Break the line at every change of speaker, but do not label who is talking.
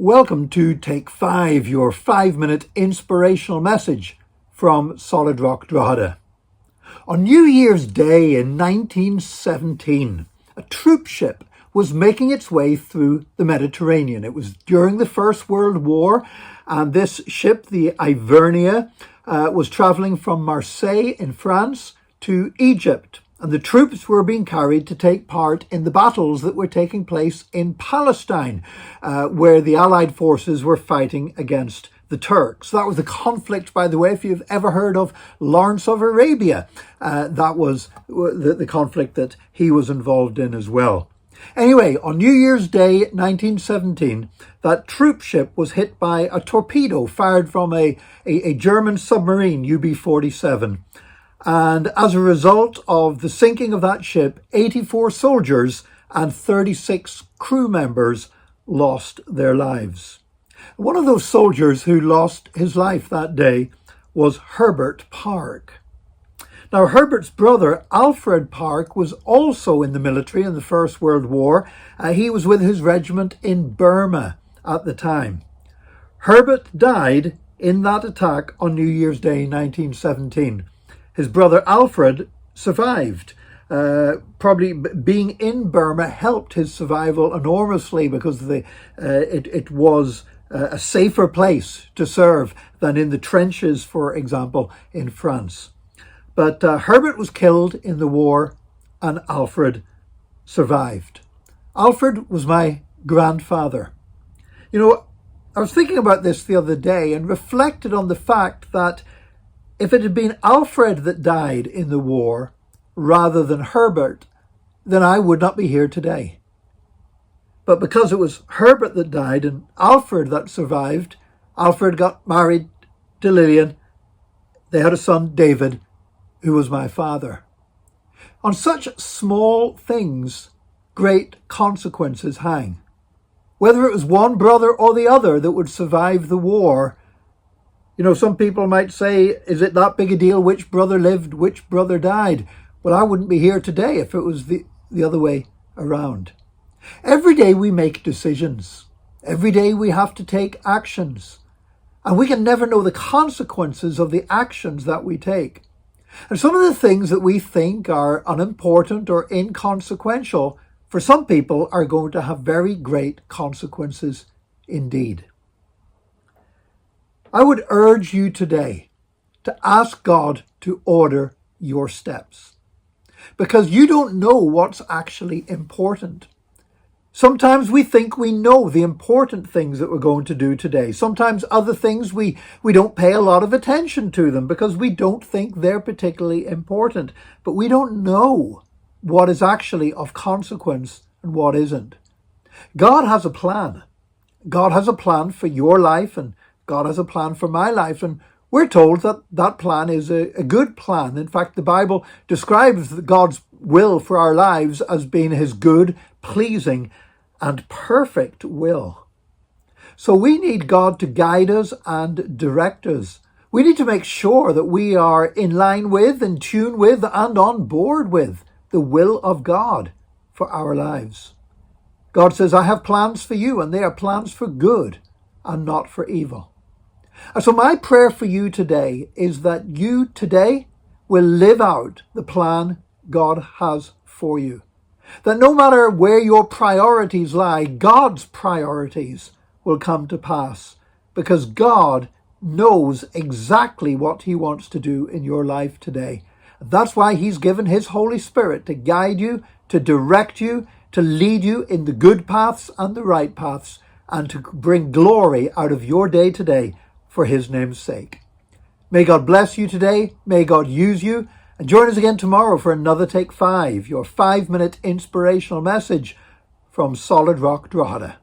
Welcome to Take 5, your 5-minute inspirational message from Solid Rock Drogheda. On New Year's Day in 1917, a troop ship was making its way through the Mediterranean. It was during the First World War, and this ship, the Ivernia, was travelling from Marseille in France to Egypt. And the troops were being carried to take part in the battles that were taking place in Palestine, where the Allied forces were fighting against the Turks. That was the conflict, by the way, if you've ever heard of Lawrence of Arabia. That was the conflict that he was involved in as well. Anyway, on New Year's Day 1917, that troop ship was hit by a torpedo fired from a German submarine, UB-47. And as a result of the sinking of that ship, 84 soldiers and 36 crew members lost their lives. One of those soldiers who lost his life that day was Herbert Park. Now, Herbert's brother, Alfred Park, was also in the military in the First World War. He was with his regiment in Burma at the time. Herbert died in that attack on New Year's Day 1917. His brother Alfred survived. Probably being in Burma helped his survival enormously because it was a safer place to serve than in the trenches, for example, in France. But Herbert was killed in the war and Alfred survived. Alfred was my grandfather. You know, I was thinking about this the other day and reflected on the fact that if it had been Alfred that died in the war rather than Herbert, then I would not be here today. But because it was Herbert that died and Alfred that survived, Alfred got married to Lillian. They had a son, David, who was my father. On such small things, great consequences hang. Whether it was one brother or the other that would survive the war, you know, some people might say, is it that big a deal which brother lived, which brother died? Well, I wouldn't be here today if it was the other way around. Every day we make decisions. Every day we have to take actions. And we can never know the consequences of the actions that we take. And some of the things that we think are unimportant or inconsequential, for some people are going to have very great consequences indeed. I would urge you today to ask God to order your steps, because you don't know what's actually important. Sometimes we think we know the important things that we're going to do today. Sometimes other things we don't pay a lot of attention to them because we don't think they're particularly important. But we don't know what is actually of consequence and what isn't. God has a plan. God has a plan for your life, and God has a plan for my life, and we're told that that plan is a good plan. In fact, the Bible describes God's will for our lives as being his good, pleasing, and perfect will. So we need God to guide us and direct us. We need to make sure that we are in line with, in tune with, and on board with the will of God for our lives. God says, I have plans for you, and they are plans for good and not for evil. And so my prayer for you today is that you today will live out the plan God has for you. That no matter where your priorities lie, God's priorities will come to pass, because God knows exactly what he wants to do in your life today. That's why he's given his Holy Spirit to guide you, to direct you, to lead you in the good paths and the right paths, and to bring glory out of your day today for his name's sake. May God bless you today. May God use you. And join us again tomorrow for another Take 5, your 5-minute inspirational message from Solid Rock Drogheda.